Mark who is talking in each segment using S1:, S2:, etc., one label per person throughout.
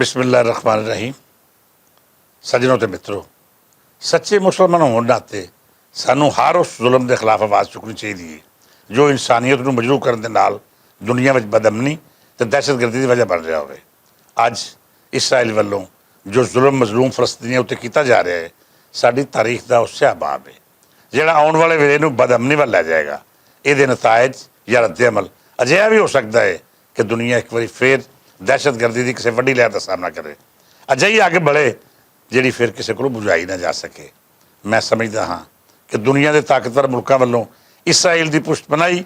S1: बिस्मिल्लाहिर्रहमानिर्रहीम। सज्जनों ते मित्रों, सच्चे मुसलमान होने नाते सानू हर उस जुल्म के खिलाफ आवाज़ चुकनी चाहिए जो इंसानियत को मजबूर करने के नाल दुनिया में बदअमनी तो दहशतगर्दी की वजह बन रहा हो। अज इसराइल वालों जो जुल्म मजलूम फलस्तीनियों उत्ते किया जा रहा है, साडी तारीख का उस बाब है जोड़ा आने वाले वेले में बदअमनी वाल लै जाएगा। ये नतायज या रद्द-ए-अमल अजिहा भी हो सकता है कि दुनिया एक बार फिर दहशतगर्दी की किसी वड्डी लहर का सामना करे, अजिही अग बढ़े जी फिर किसी को बुझाई ना जा सके। मैं समझदा हाँ कि दुनिया के ताकतवर मुल्कों वालों इसराइल की पुष्टपनाही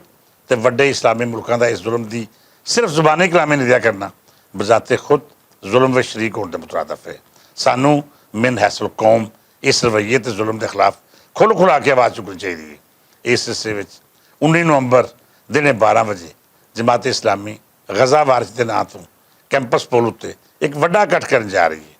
S1: तो वड्डे इस्लामी मुल्कों का इस जुल्म की सिर्फ जुबानी कलामी निंदा करना बजाते खुद जुल्म व शरीक होने के मुतरादफ है। सानू मिन हैसल कौम इस रवैये तो जुल्म के खिलाफ खुल खुला के आवाज़ चुकनी चाहिए। इस सिलसिले में 19 नवंबर दिन 12 बजे जमात इस्लामी गजा वारिस के नाम तो कैंपस पोल उत्ते एक वड्डा इकट्ठ करन जा रही है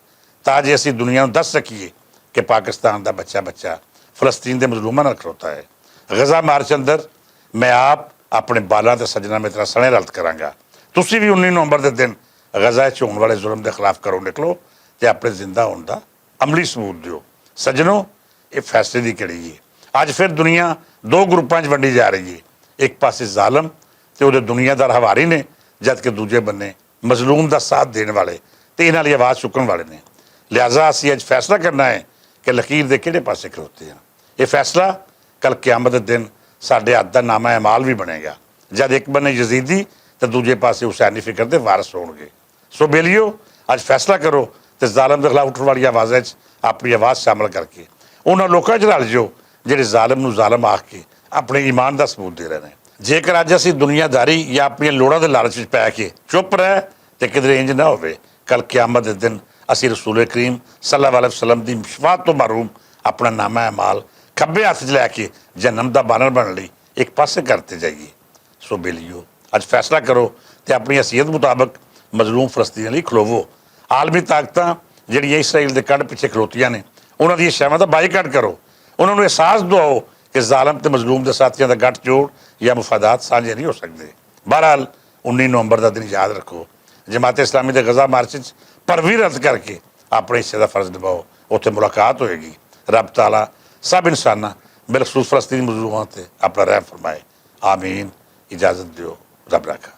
S1: ताकि असी दुनिया को दस सकीए कि पाकिस्तान का बच्चा बच्चा फलस्तीन के मजलूमां नाल खड़ोता है। गजा मार्च अंदर मैं आप अपने बालों के सज्जना मित्रा सने रल्त करांगा। तुसी भी 19 नवंबर के दिन गजा च होने वाले जुल्म के खिलाफ घरों निकलो तो अपने जिंदा होने का अमली सबूत दो। सज्जनों, ये फैसले की घड़ी है। अज फिर दुनिया दो ग्रुपों में वंडी जा रही है। एक पासे जालम तो वो दुनियादार हवारी ने, जबकि दूजे बन्ने मजलूम का साथ देने वाले तो इन्हों की आवाज़ चुकने वाले ने। लिहाजा असी अज फैसला करना है कि लकीर के किहड़े पासे खलोते हैं। ये फैसला कल क्यामत के दिन साडे हथ का नामा अमाल भी बनेगा, जब एक बन्ने यजीदी तो दूजे पासे हुसैनी फिक्र के वारस होणगे। सो बेलियो, अज फैसला करो तो जालम के खिलाफ उठने वाली आवाज़ अपनी आवाज़ शामिल करके उन्होंने लोगों च रल जाओ ਜਿਹੜੇ ਜ਼ਾਲਮ ਨੂੰ ਜ਼ਾਲਮ आख के अपने ईमान का सबूत दे रहे हैं। जेकर अज असी दुनियादारी या अपन लोड़ों के लालच में पै के चुप रह तो किधरे इंज ना हो, कल क्यामत के दिन असी रसूल करीम सल्लल्लाहु अलैहि वसल्लम की शफाअत तो महरूम अपना नामा अमाल खब्बे हथ च लैके जन्नत का बानर बनने लिए एक पासे करते जाइए। सो बेलियो, अज फैसला करो तो अपनी हैसीयत मुताबिक मजलूम फलस्तीन लिए खलोवो। आलमी ताकत जिहड़ियां इसराइल के कंध पिछे खलोतियां ने उन्हों दी शैवां का बाईकाट करो। उन्होंने एहसास दुआओ कि जालम तो मजलूम के साथियों का गठ जोड़ या मुफादात साझे नहीं हो सकते। बहरहाल 19 नवंबर का दिन याद रखो। जमात इस्लामी के गजा मार्च भरवी रद्द करके अपने हिस्से का फर्ज निभाओ। उत्थे मुलाकात होएगी। रब ताला सब इंसाना बिलखसूस फलस्तीनी मजलूमां ते अपना रहम फरमाए। आमीन। इजाज़त दो। रब रखा।